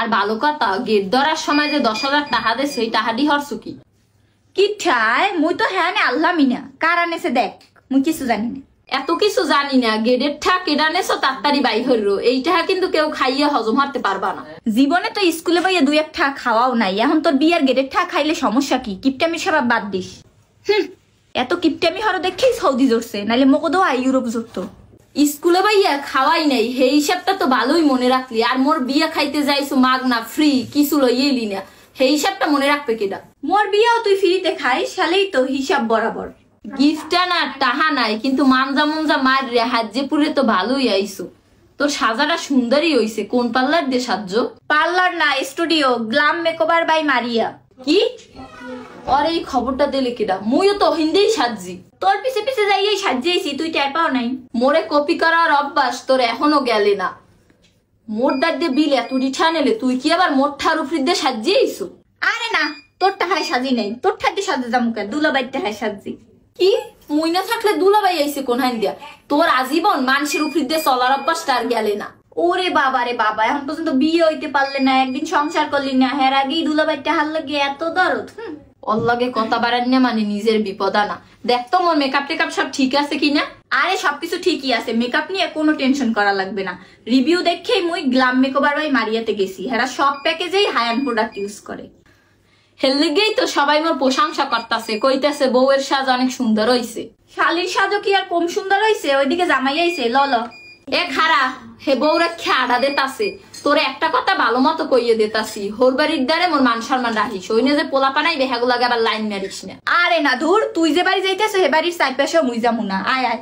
আর ভালো কথা গেট ধরার সময় যে 10,000 টাকা দে সেই টাকাটি হরছু কি ঠায় মুই তো হ্যাঁ আল্লাহমি না কার আনেছে দেখ মুই কিছু জানি না। এত কিছু জানি না, গেটের ঠা কেডা নেছো তাড়াতাড়ি বাই হইল, এই টাকা কিন্তু কেউ খাইয়ে হজম হারতে পারবা না। জীবনে তো স্কুলে পাইয়া 2-1 ঠা খাওয়াও নাই, এখন তোর বিয়ার গেটের ঠা খাইলে সমস্যা কি? কিপটামি স্বভাব বাদ দিস। এত কিপটামি হরো দেখেই সৌদি জড়ছে, নাইলে মোকে দো ইউরোপ জড়তো। স্কুলে ভাইয়া খাওয়াই নাই, সেই হিসাবটা তো ভালোই মনে রাখলি। আর মোর বিয়া খাইতে যাইছো মাগনা ফ্রি, কিছু লইয়েলি না, সেই হিসাবটা মনে রাখবে কেডা? মোর বিয়াও তুই ফ্রিতে খাইস, শালেই তো হিসাব বরাবর। গিফটটা না টাহা নাই, কিন্তু মানজা মনজা মার রে হাজ্যপুরে তো ভালোই আইসো। তোর সাজাটা সুন্দরই হইছে। কোন পার্লার দিয়ে সাজ্য? পার্লার না, studio, glam makeover by Maria. কি? আর এই খবরটা দিলে কেডা? মুইও তো হিন্দিই সাজি। তোর পিছে পিছে যাইয়াই সাজিয়েছি, তুই টের পাও নাই? মোরে কপি করার অভ্যাস তোর এখনো গেলে না। মোর দাঁত দিয়ে বিল এত রিঠা নেলে, তুই কি আবার মোর ঠার উপর দিয়ে সাজিয়েইছো? আরে না, তোর টাহায় সাজি নাই, তোর ঠাতে সাজে যামুকা, দুলাবাইর টাহায় সাজি। কি? মুই না থাকলে দুলাবাই আইছে কোন হান দিয়া? তোর আজীবন মানুষের উপর দিয়ে চলার অভ্যাসটা আর গেলে না। ওরে বাবা রে বাবা, এখন পর্যন্ত বিয়ে হইতে পারলে না, একদিন সংসার করলি না, হের আগেই দুলাবাইর টাহার লাগে এত দরদ। ওর লাগে কথা বাড়ান না, মানে নিজের বিপদ আনা। দেখ তো মোর মেকআপ টেকআপ সব ঠিক আছে কিনা? আরে সবকিছু ঠিকই আছে, মেকআপ নিয়ে কোনো টেনশন করা লাগবে না। রিভিউ দেখেই মুই গ্লাম মেকওভার বাই মারিয়াতে গেছি, হেরা সব প্যাকেজেই হাই-এন্ড প্রোডাক্ট ইউজ করে। হের লেগেই তো সবাই মোর প্রশংসা করতেছে, কইতাছে বউয়ের সাজ অনেক সুন্দর হইছে। শালির সাজও কি আর কম সুন্দর হইছে? ওইদিকে জামাই আইছে, ল ল। এ খারা, হে বউরা খেয়াড়া দেতাছে। তোর একটা কথা ভালো মতো কইয়ে দেতাছি, হোর বাড়ির দ্বারে মোর মান সম্মান রাখিস, ওই না যে পোলা পানাই বেহাগুলাগে আবার লাইন মারিস না। আরে না ধুর, তুই যে বাড়ি যাইতেছ হে বাড়ির চারপাশে মুই যামু না, আয় আয়।